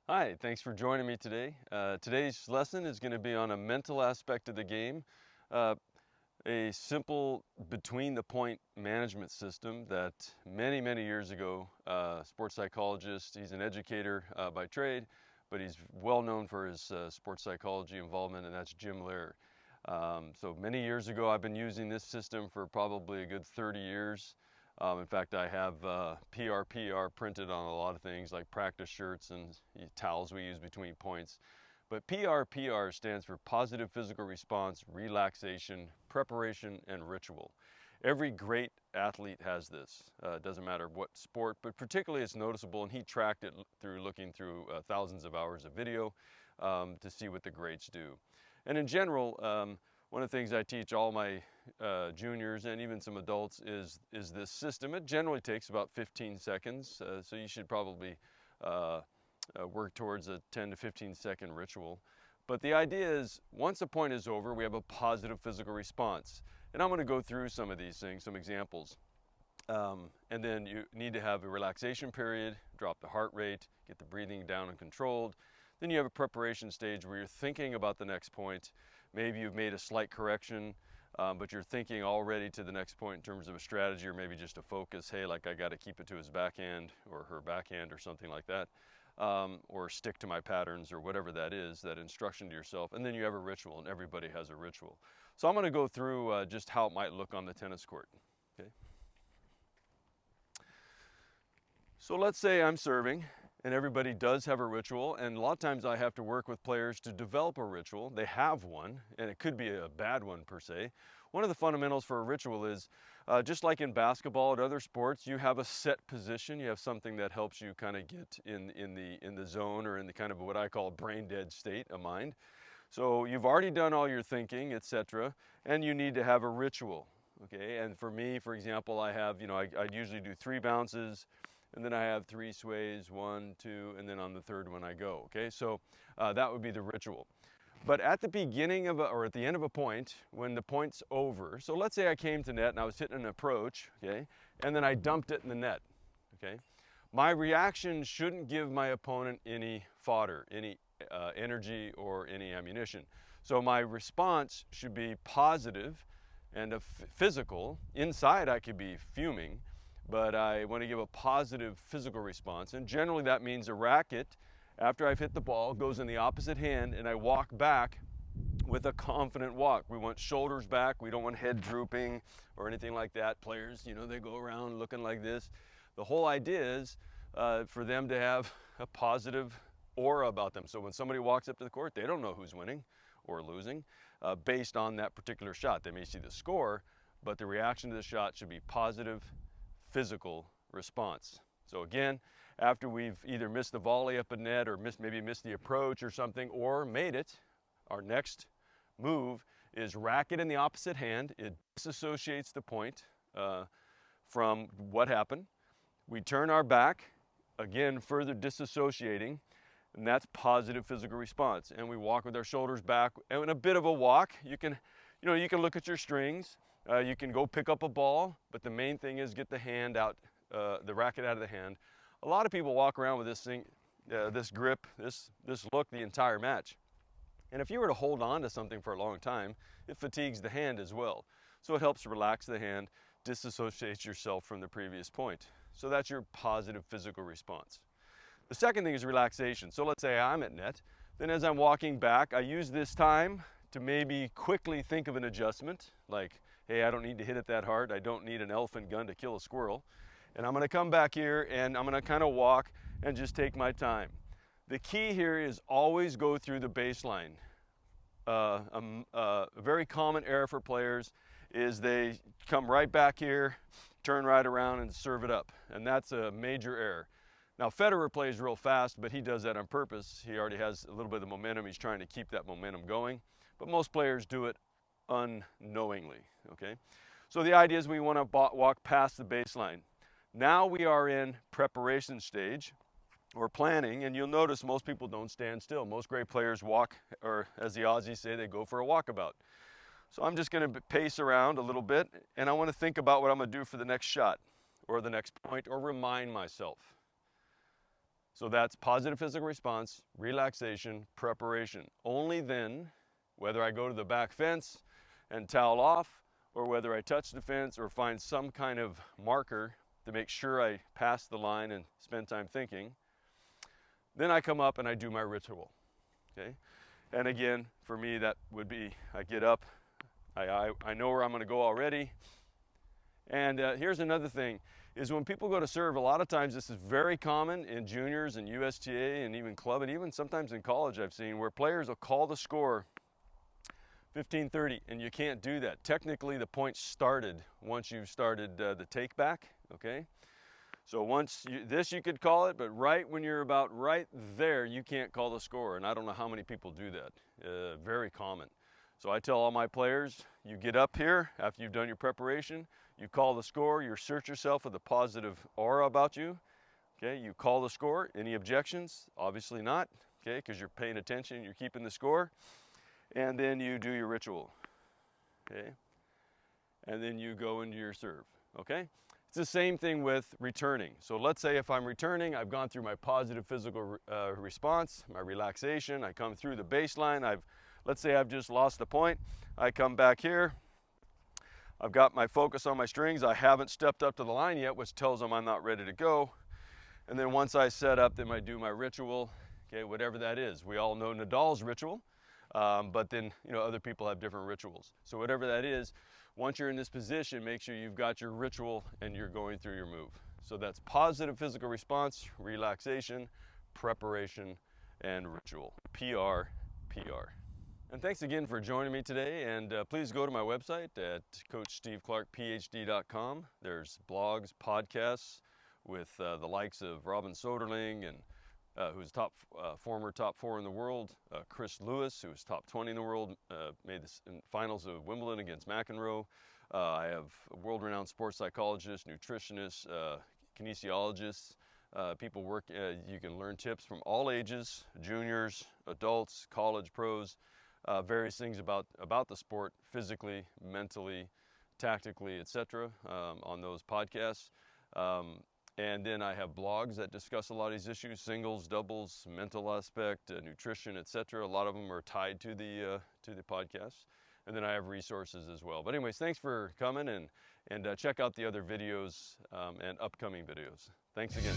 Hi, thanks for joining me today. Today's lesson is going to be on a mental aspect of the game, uh, a simple between the point management system that many years ago, sports psychologist, he's an educator by trade, but he's well known for his sports psychology involvement, and that's Jim Lair. So many years ago, I've been using this system for probably a good 30 years. In fact, I have PRPR printed on a lot of things like practice shirts and towels we use between points. But PRPR stands for Positive Physical Response, Relaxation, Preparation, and Ritual. Every great athlete has this. It doesn't matter what sport, but particularly it's noticeable, and he tracked it through looking through thousands of hours of video to see what the greats do. And in general, one of the things I teach all my juniors and even some adults is this system. It generally takes about 15 seconds, so you should probably work towards a 10 to 15 second ritual. But the idea is once a point is over, we have a positive physical response. And I'm going to go through some of these things, some examples. And then you need to have a relaxation period, drop the heart rate, get the breathing down and controlled. Then you have a preparation stage where you're thinking about the next point. Maybe you've made a slight correction, but you're thinking already to the next point in terms of a strategy or maybe just a focus. Hey, like I got to keep it to his backhand or her backhand or something like that. Or stick to my patterns or whatever that is, that instruction to yourself. And then you have a ritual, and everybody has a ritual. So I'm going to go through just how it might look on the tennis court. Okay. So let's say I'm serving, and everybody does have a ritual, and a lot of times I have to work with players to develop a ritual. They have one, and it could be a bad one per se. One of the fundamentals for a ritual is just like in basketball and other sports, you have a set position. You have something that helps you kind of get in the zone or in the kind of what I call brain dead state of mind. So you've already done all your thinking, etc., and you need to have a ritual. Okay, and for me, for example, I have, I usually do 3 bounces, and then I have 3 sways, 1, 2, and then on the third one I go. Okay, so that would be the ritual. But at the beginning of or at the end of a point, when the point's over, so let's say I came to net and I was hitting an approach, okay, and then I dumped it in the net, okay, my reaction shouldn't give my opponent any fodder, any energy or any ammunition. So my response should be positive and a physical. Inside I could be fuming, but I want to give a positive physical response. And generally that means a racket, after I've hit the ball, goes in the opposite hand and I walk back with a confident walk. We want shoulders back. We don't want head drooping or anything like that. Players, they go around looking like this. The whole idea is for them to have a positive aura about them. So when somebody walks up to the court, they don't know who's winning or losing based on that particular shot. They may see the score, but the reaction to the shot should be positive, physical response. So again, after we've either missed the volley up a net or maybe missed the approach or something or made it, our next move is racket in the opposite hand. It disassociates the point from what happened. We turn our back, again further disassociating, and that's positive physical response. And we walk with our shoulders back, and in a bit of a walk, you can look at your strings, you can go pick up a ball, but the main thing is get the hand out, the racket out of the hand. A lot of people walk around with this thing, this grip, this look the entire match. And if you were to hold on to something for a long time, it fatigues the hand as well. So it helps relax the hand, disassociates yourself from the previous point. So that's your positive physical response. The second thing is relaxation. So let's say I'm at net. Then as I'm walking back, I use this time to maybe quickly think of an adjustment, like, hey, I don't need to hit it that hard. I don't need an elephant gun to kill a squirrel. And I'm going to come back here and I'm going to kind of walk and just take my time. The key here is always go through the baseline. A very common error for players is they come right back here, turn right around and serve it up. And that's a major error. Now Federer plays real fast, but he does that on purpose. He already has a little bit of momentum. He's trying to keep that momentum going. But most players do it unknowingly, okay? So the idea is we want to walk past the baseline. Now we are in preparation stage or planning, and you'll notice most people don't stand still. Most great players walk, or as the Aussies say, they go for a walkabout. So I'm just going to pace around a little bit, and I want to think about what I'm going to do for the next shot or the next point or remind myself. So that's positive physical response, relaxation, preparation. Only then, whether I go to the back fence and towel off, or whether I touch the fence or find some kind of marker to make sure I pass the line and spend time thinking, then I come up and I do my ritual, okay? And again, for me, that would be, I get up, I know where I'm gonna go already. And here's another thing, is when people go to serve, a lot of times this is very common in juniors and USTA and even club and even sometimes in college I've seen, where players will call the score 15-30, and you can't do that. Technically, the point started once you've started the take back, okay? So once this you could call it, but right when you're about right there, you can't call the score. And I don't know how many people do that. Very common. So I tell all my players, you get up here after you've done your preparation, you call the score, you assert yourself with a positive aura about you, okay? You call the score. Any objections? Obviously not, okay? Because you're paying attention, you're keeping the score. And then you do your ritual, okay? And then you go into your serve, okay? It's the same thing with returning. So let's say if I'm returning, I've gone through my positive physical response, my relaxation, I come through the baseline, let's say I've just lost the point, I come back here, I've got my focus on my strings, I haven't stepped up to the line yet, which tells them I'm not ready to go. And then once I set up, then I do my ritual, okay, whatever that is. We all know Nadal's ritual. But then, other people have different rituals. So whatever that is, once you're in this position, make sure you've got your ritual and you're going through your move. So that's positive physical response, relaxation, preparation, and ritual. PRPR. And thanks again for joining me today. And please go to my website at CoachSteveClarkPhD.com. There's blogs, podcasts with the likes of Robin Soderling and who's former top 4 in the world, Chris Lewis, who was top 20 in the world, made the finals of Wimbledon against McEnroe. I have world-renowned sports psychologists, nutritionists, kinesiologists. People work, you can learn tips from all ages, juniors, adults, college pros, various things about the sport, physically, mentally, tactically, etc. On those podcasts. And then I have blogs that discuss a lot of these issues, singles, doubles, mental aspect, nutrition, etc. A lot of them are tied to the podcast. And then I have resources as well. But anyways, thanks for coming and check out the other videos and upcoming videos. Thanks again.